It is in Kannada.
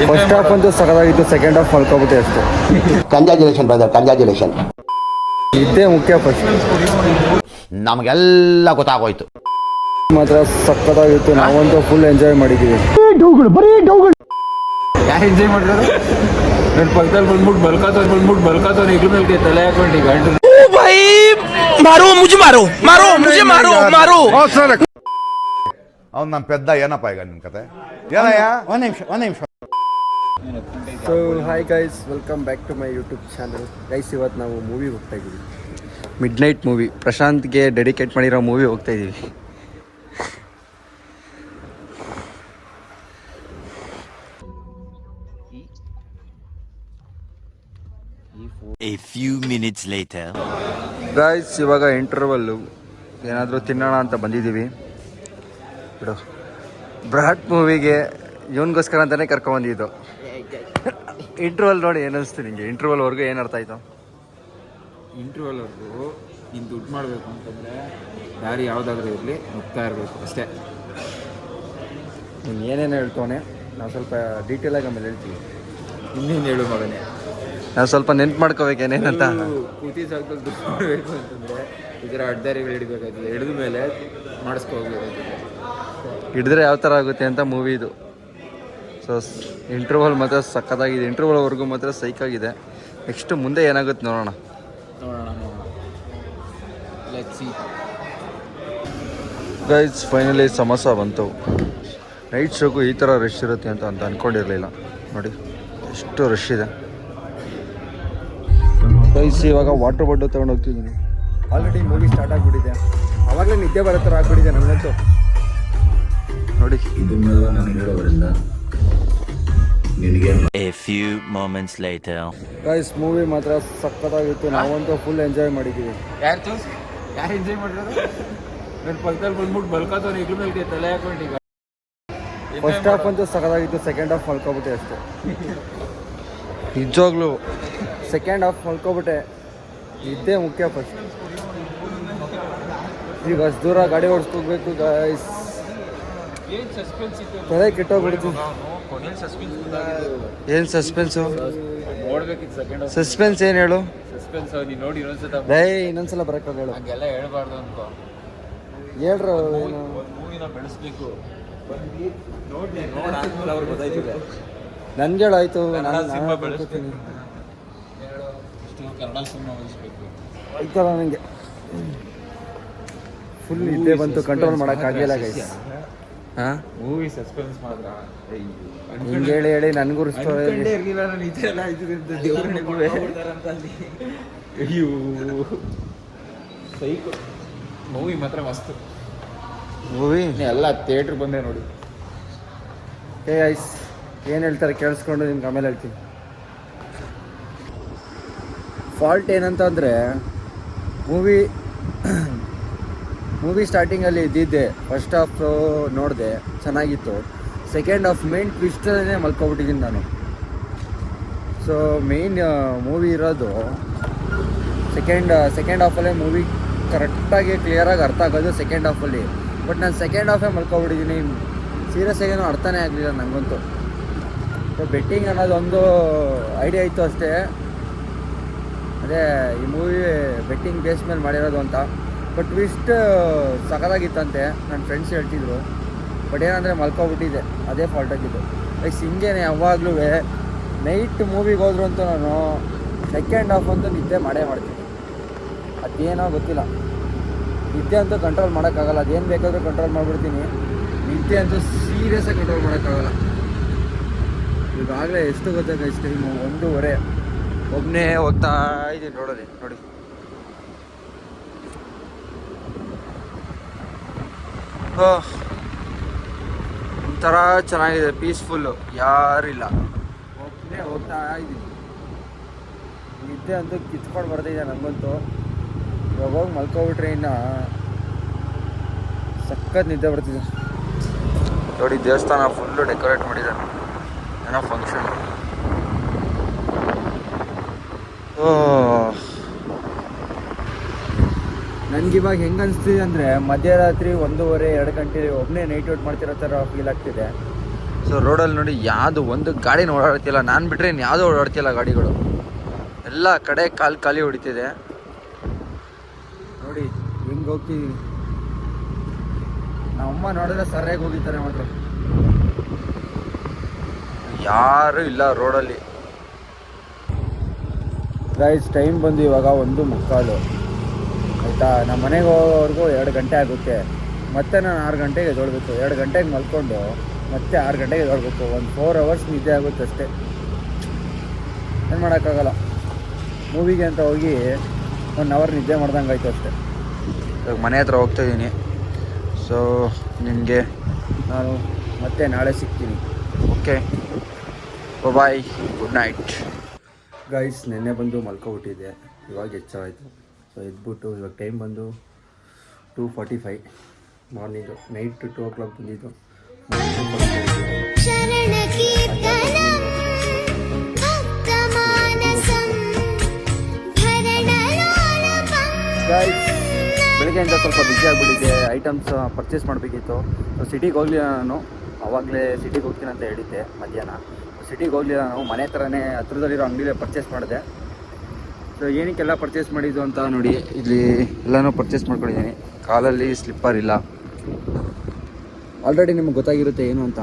ಫಸ್ಟ್ ಹಾಫ್ ಅಂತೂ ಸಖತ್ತಾಗಿತ್ತು, ಸೆಕೆಂಡ್ ಹಾಫ್ ಮಲ್ಕೊಬಿಟ್ಟೆ ಅಷ್ಟೇ. Congratulation brother, congratulation. ಇದ್ದೇ ಮುಖ್ಯ. ಫಸ್ಟ್ ನಮಗೆಲ್ಲ ಗೊತ್ತಾಗೋಯ್ತು. ಮಾತ್ರ ಸಖತ್ತಾಗಿತ್ತು, ನಾವಂತೂ ಫುಲ್ ಎಂಜಾಯ್ ಮಾಡಿದ್ದೀವಿ. ಯಾರು ಎಂಜಾಯ್ ಮಾಡಿರೋದು? ನನ್ನ ಪಕ್ಕದಲ್ಲಿ ಬಲ್ಕಾತವ್ರು ಇದ್ರ ಮೇಲೆ ತಲೆ ಹಾಕೊಂಡು ಗಂಟು ಅವ್ನು ನಮ್ಮ ಪೆದ್ದ. ಏನಪ್ಪ ಈಗ ನಿನ್ನ ಕತೆ ಏನಯ್ಯ? ಒಂದ್ ನಿಮಿಷ. So hi guys, welcome back to my YouTube channel. Guys, ಇವತ್ತು ನಾವು ಮೂವಿ ಹೋಗ್ತಾ ಇದ್ದೀವಿ. ಮಿಡ್ ನೈಟ್ ಮೂವಿ, ಪ್ರಶಾಂತ್ಗೆ ಡೆಡಿಕೇಟ್ ಮಾಡಿರೋ ಮೂವಿ ಹೋಗ್ತಾ ಇದ್ದೀವಿ. A few minutes later. Guys, ಇವಾಗ ಇಂಟರ್ವಲ್ಲು, ಏನಾದರೂ ತಿನ್ನೋಣ ಅಂತ ಬಂದಿದ್ದೀವಿ. ಬಿಡು, ಬ್ರಾಟ್ ಮೂವಿಗೆ ಇವನಿಗೋಸ್ಕರ ಅಂತಲೇ ಕರ್ಕೊಂಬಂದಿದ್ದು. ಇಂಟರ್ವಲ್ ನೋಡಿ ಏನು ಅನಿಸ್ತು ನಿಮಗೆ? ಇಂಟರ್ವಲ್ವರೆಗೂ ಏನು ಅರ್ಥ ಆಯಿತು? ಇಂಟರ್ವಲ್ವರೆಗೂ ನೀನು ದುಡ್ಡು ಮಾಡಬೇಕು ಅಂತಂದರೆ ದಾರಿ ಯಾವುದಾದ್ರೂ ಇರಲಿ ನುಗ್ತಾ ಇರಬೇಕು ಅಷ್ಟೇ. ನೀನು ಏನೇನು ಹೇಳ್ತವನೆ, ನಾವು ಸ್ವಲ್ಪ ಡೀಟೇಲಾಗಿ ಆಮೇಲೆ ಹೇಳ್ತೀವಿ. ಇನ್ನೇನು ಹೇಳು ಮಗನೇ, ನಾವು ಸ್ವಲ್ಪ ನೆನ್ಪು ಮಾಡ್ಕೋಬೇಕು ಏನೇನಂತ. ಕೂತಿ ಜಾಗದಲ್ಲಿ ದುಡ್ಡು ಮಾಡಬೇಕು ಅಂತಂದರೆ ಈ ಥರ ಅಡ್ಡಾರಿಗಳು ಹಿಡಿಬೇಕಾಗ್ತದೆ. ಹಿಡಿದ ಮೇಲೆ ಮಾಡಿಸ್ಕೋಬೇಕಾಗ್ತದೆ. ಹಿಡಿದ್ರೆ ಯಾವ ಥರ ಆಗುತ್ತೆ ಅಂತ ಮೂವಿ ಇದು. ಸೊ ಇಂಟರ್ವಲ್ ಮಾತ್ರ ಸಖತ್ತಾಗಿದೆ. ಇಂಟರ್ವಲ್ವರೆಗೂ ಮಾತ್ರ ಸೈಕಾಗಿದೆ. ನೆಕ್ಸ್ಟ್ ಮುಂದೆ ಏನಾಗುತ್ತೆ ನೋಡೋಣ. ಗೈಸ್, ಫೈನಲಿ ಸಮೋಸ ಬಂತು. ನೈಟ್ ಶೋಗೂ ಈ ಥರ ರಶ್ ಇರುತ್ತೆ ಅಂತ ಅಂದ್ಕೊಂಡಿರಲಿಲ್ಲ. ನೋಡಿ ಎಷ್ಟು ರಶ್ ಇದೆ. ಗೈಸ್, ಇವಾಗ ವಾಟರ್ ಬಾಟಲ್ ತೊಗೊಂಡು ಹೋಗ್ತಿದ್ದೀನಿ. ಆಲ್ರೆಡಿ ಮೂವಿ ಸ್ಟಾರ್ಟ್ ಆಗಿಬಿಟ್ಟಿದೆ. ಆವಾಗಲೇ ನಿದ್ದೆ ಬರೋ ಥರ ಆಗಿಬಿಟ್ಟಿದೆ ನನಗಂತೂ. ನೋಡಿ, A few moments later. Guys, movie ಮಾತ್ರ ಸಖತ್ತಾಗಿತ್ತು, ನಾವಂತೂ ಫುಲ್ ಎಂಜಾಯ್ ಮಾಡಿದ್ದೀವಿ. ಯಾರು ಎಂಜಾಯ್ ಮಾಡಿರೋದು? ನನ್ನ ಪಕ್ಕದಲ್ಲಿ ಬಲ್ಕಾತವ್ರು ಇದ್ರ ಮೇಲೆ ತಲೆ ಹಾಕೊಂಡು ಈಗ. ಫಸ್ಟ್ ಹಾಫ್ ಅಂತೂ ಸಖತ್ತಾಗಿತ್ತು, ಸೆಕೆಂಡ್ ಹಾಫ್ ಮಲ್ಕೊಬಿಟ್ಟೆ ಅಷ್ಟೇ. ನಿಜವಾಗ್ಲೂ ಸೆಕೆಂಡ್ ಹಾಫ್ ಮಲ್ಕೊಬಿಟ್ಟೆ. ಇದ್ದೇ ಮುಖ್ಯ. ಫಸ್ಟ್ ಈಗ ಅಷ್ಟು ದೂರ ಗಾಡಿ ಓಡಿಸ್ಕೋಬೇಕು ಗೈಸ್. ತಲೆ ಕೆಟ್ಟೋಗ್ಬಿಡ್ತು. ಏನು ಸಸ್ಪೆನ್ಸು? ನೋಡ್ಬೇಕಿತ್ತು ಸೆಕೆಂಡ್ ಹಾಫ್. ಸಸ್ಪೆನ್ಸ್ ಏನು ಹೇಳು? ಸಸ್ಪೆನ್ಸ್ ನೀನು ನೋಡಿ ಇನ್ನೊಂದ್ಸತ ಇನ್ನೊಂದ್ಸಲ ಬರೋಕ್ಕಾಗ ಹೇಳು. ಹಂಗೆಲ್ಲ ಹೇಳ್ಬಾರ್ದು ಅನ್ಕೋ. ಹೇಳ್ರು. ಮೂವಿನ ಬೆಳೆಸ್ಬೇಕು. ನೋಡಾದ್ಮೇಲೆ ಅವ್ರಿಗೆ ಗೊತ್ತಾಯ್ತದೆ. ನನ್ಗೆ ಹೇಳಾಯ್ತು. ಕನ್ನಡ ಸಿನಿಮಾ ಬೆಳೆಸ್ಬೇಕು. ಕನ್ನಡ ಸಿನಿಮಾ ಬೆಳೆಸ್ಬೇಕು ಆಯ್ತಲ್ಲ. ನನಗೆ ಫುಲ್ ಇದ್ದೇ ಬಂತು, ಕಂಟ್ರೋಲ್ ಮಾಡೋಕ್ಕಾಗಿಲ್ಲ ಗೈಸ್. ಹಾಂ, ಮೂವಿ ಸಸ್ಪೆನ್ಸ್ ಮಾತ್ರ ಹಿಂಗೆ ಹೇಳಿ ನನಗೂ ಇರಲಿಲ್ಲ. ನಾನು ಈ ಥರ ಎಲ್ಲ ಆಯ್ತದೆ ದೇವ್ರನಿಗೂ ಅಯ್ಯೋ ಸೈಕು. ಮೂವಿ ಮಾತ್ರ ಮಸ್ತ್. ಮೂವಿ ಎಲ್ಲ ಥಿಯೇಟ್ರ್ ಬಂದೆ ನೋಡಿ. ಐಸ್ ಏನು ಹೇಳ್ತಾರೆ ಕೇಳಿಸ್ಕೊಂಡು ನಿಮ್ಗೆ ಆಮೇಲೆ ಹೇಳ್ತೀನಿ. ಫಾಲ್ಟ್ ಏನಂತಂದರೆ, ಮೂವಿ ಸ್ಟಾರ್ಟಿಂಗಲ್ಲಿ ಇದ್ದಿದ್ದೆ. ಫಸ್ಟ್ ಹಾಫ್ ನೋಡಿದೆ, ಚೆನ್ನಾಗಿತ್ತು. ಸೆಕೆಂಡ್ ಹಾಫ್ ಮೇನ್ ಟ್ವಿಸ್ಟಲ್ಲೇ ಮಲ್ಕೊಬಿಟ್ಟಿದ್ದೀನಿ ನಾನು. ಸೊ ಮೇನ್ ಮೂವಿ ಇರೋದು ಸೆಕೆಂಡ್ ಹಾಫಲ್ಲೇ ಮೂವಿ ಕರೆಕ್ಟಾಗಿ ಕ್ಲಿಯರಾಗಿ ಅರ್ಥ ಆಗೋದು ಸೆಕೆಂಡ್ ಹಾಫಲ್ಲಿ. ಬಟ್ ನಾನು ಸೆಕೆಂಡ್ ಹಾಫೇ ಮಲ್ಕೊಬಿಟ್ಟಿದ್ದೀನಿ. ಸೀರಿಯಸ್ ಆಗೇನೋ ಅರ್ಥನೇ ಆಗಲಿಲ್ಲ ನನಗಂತೂ. ಸೊ ಬೆಟ್ಟಿಂಗ್ ಅನ್ನೋದು ಒಂದು ಐಡಿಯಾ ಇತ್ತು ಅಷ್ಟೇ. ಅದೇ ಈ ಮೂವಿ ಬೆಟ್ಟಿಂಗ್ ಬೇಸ್ ಮೇಲೆ ಮಾಡಿರೋದು ಅಂತ. ಬಟ್ ಟ್ವಿಸ್ಟ್ ಸಖತ್ತಾಗಿತ್ತಂತೆ, ನನ್ನ ಫ್ರೆಂಡ್ಸ್ ಹೇಳ್ತಿದ್ರು. ಬಟ್ ಏನಂದರೆ ಮಲ್ಕೊಬಿಟ್ಟಿದ್ದೆ, ಅದೇ ಫಾಲ್ಟ್ ಆಗಿದ್ದು. ಹಿಂಗೇನೆ ಯಾವಾಗಲೂ ನೈಟ್ ಮೂವಿಗೆ ಹೋದ್ರು ಅಂತೂ ನಾನು ಸೆಕೆಂಡ್ ಹಾಫ್ ಅಂತೂ ನಿದ್ದೆ ಮಾಡೇ ಮಾಡ್ತೀನಿ. ಅದೇನೋ ಗೊತ್ತಿಲ್ಲ, ನಿದ್ದೆ ಅಂತೂ ಕಂಟ್ರೋಲ್ ಮಾಡೋಕ್ಕಾಗಲ್ಲ. ಅದೇನು ಬೇಕಾದರೂ ಕಂಟ್ರೋಲ್ ಮಾಡಿಬಿಡ್ತೀನಿ, ನಿದ್ದೆ ಅಂತೂ ಸೀರಿಯಸ್ಸಾಗಿ ಕಂಟ್ರೋಲ್ ಮಾಡೋಕ್ಕಾಗಲ್ಲ. ಈಗಾಗಲೇ ಎಷ್ಟು ಗೊತ್ತಾಗ ಇಷ್ಟು ಟೈಮು 1:30. ಒಬ್ಬನೇ ಹೋಗ್ತಾ ಇದ್ದೀನಿ ರೋಡಲ್ಲಿ. ನೋಡಿ, ಒಂಥರ ಚೆನ್ನಾಗಿದೆ, ಪೀಸ್ಫುಲ್ಲು, ಯಾರಿಲ್ಲ. ಒಬ್ಬನೇ ಹೋಗ್ತಾ ಇದ್ದೀನಿ. ನಿದ್ದೆ ಅಂತೂ ಕಿತ್ಕೊಂಡು ಬರ್ತಿದ್ದೆ ನನಗಂತೂ. ಇವಾಗ ಹೋಗಿ ಮಲ್ಕೊಬಿಟ್ರೆ ಇನ್ನು ಸಖತ್ ನಿದ್ದೆ ಬರ್ತಿದೆ. ನೋಡಿ, ದೇವಸ್ಥಾನ ಫುಲ್ಲು ಡೆಕೋರೇಟ್ ಮಾಡಿದ್ದಾರೆ, ಏನೋ ಫಂಕ್ಷನ್. ನನಗಿವಾಗ ಹೆಂಗೆ ಅನಿಸ್ತಿದೆ ಅಂದರೆ, ಮಧ್ಯರಾತ್ರಿ 1:30-2 ಗಂಟೆ ಒಬ್ಬನೇ ನೈಟ್ ಔಟ್ ಮಾಡ್ತಿರೋ ಥರ ಫೀಲ್ ಆಗ್ತಿದೆ. ಸೊ ರೋಡಲ್ಲಿ ನೋಡಿ ಯಾವುದು ಒಂದು ಗಾಡಿನ ಓಡಾಡ್ತಿಲ್ಲ, ನಾನು ಬಿಟ್ಟರೆ ಇನ್ನು ಯಾವುದೂ ಓಡಾಡ್ತಿಲ್ಲ ಗಾಡಿಗಳು, ಎಲ್ಲ ಕಡೆ ಖಾಲಿ ಹೊಡಿತಿದೆ ನೋಡಿ ಹೆಂಗೆ ಹೋಗ್ತಿದ್ದೀವಿ. ನಮ್ಮಮ್ಮ ನೋಡಿದ್ರೆ ಸರಿಯಾಗಿ ಹೋಗಿದ್ದಾರೆ ಮಾತ್ರ, ಯಾರೂ ಇಲ್ಲ ರೋಡಲ್ಲಿ. ಗೈಸ್ ಟೈಮ್ ಬಂದು ಇವಾಗ 1:45 ಆಯಿತಾ. ನಮ್ಮ ಮನೆಗೆ ಹೋಗೋವರೆಗೂ 2 ಗಂಟೆ ಆಗುತ್ತೆ. ಮತ್ತೆ ನಾನು 6 ಗಂಟೆಗೆ ಎದ್ದೇಳಬೇಕು. 2 ಗಂಟೆಗೆ ಮಲ್ಕೊಂಡು ಮತ್ತೆ 6 ಗಂಟೆಗೆ ಎದ್ದೇಳಬೇಕು. ಒಂದು 4 ಅವರ್ಸ್ ನಿದ್ದೆ ಆಗುತ್ತೆ ಅಷ್ಟೇ, ಏನು ಮಾಡೋಕ್ಕಾಗಲ್ಲ. ಮೂವಿಗೆ ಅಂತ ಹೋಗಿ 1 ಅವರ್ ನಿದ್ದೆ ಮಾಡ್ದಂಗೆ ಆಯಿತು ಅಷ್ಟೇ. ಇವಾಗ ಮನೆ ಹತ್ರ ಹೋಗ್ತಾಯಿದ್ದೀನಿ. ಸೊ ನಿಮಗೆ ನಾನು ಮತ್ತೆ ನಾಳೆ ಸಿಗ್ತೀನಿ. Okay bye, good night. Guys ನೆನ್ನೆ ಬಂದು ಮಲ್ಕೊಬಿಟ್ಟಿದ್ದೆ, ಇವಾಗ ಎಚ್ಚರಾಯಿತು. ಸೊ ಎದ್ಬಿಟ್ಟು ಇವಾಗ ಟೈಮ್ ಬಂದು 2:45 ಮಾರ್ನಿಂಗು. ನೈಟ್ 2 o'clock ಬಂದಿದ್ದು. ಗೈಸ್ ಬೆಳಗ್ಗೆಯಿಂದ ಸ್ವಲ್ಪ ಬಿಸಿ ಆಗಿಬಿಟ್ಟಿದ್ದೆ, ಐಟಮ್ಸ್ ಪರ್ಚೇಸ್ ಮಾಡಬೇಕಿತ್ತು. ಸೊ ಸಿಟಿಗೆ ಹೋಗಲಿಲ್ಲ ನಾನು, ಆವಾಗಲೇ ಸಿಟಿಗೆ ಹೋಗ್ತೀನಿ ಅಂತ ಹೇಳಿದ್ದೆ ಮಧ್ಯಾಹ್ನ. ಸಿಟಿಗೆ ಹೋಗಲಿಲ್ಲ ನಾನು, ಮನೆ ಹತ್ರನೇ ಹತ್ರದಲ್ಲಿರೋ ಅಂಗಡಿಲೇ ಪರ್ಚೇಸ್ ಮಾಡಿದೆ. ಸೊ ಏನಕ್ಕೆಲ್ಲ ಪರ್ಚೇಸ್ ಮಾಡಿದ್ದು ಅಂತ ನೋಡಿ, ಇಲ್ಲಿ ಎಲ್ಲನೂ ಪರ್ಚೇಸ್ ಮಾಡ್ಕೊಂಡಿದ್ದೀನಿ. ಕಾಲಲ್ಲಿ ಸ್ಲಿಪ್ಪರ್ ಇಲ್ಲ, ಆಲ್ರೆಡಿ ನಿಮ್ಗೆ ಗೊತ್ತಾಗಿರುತ್ತೆ ಏನು ಅಂತ.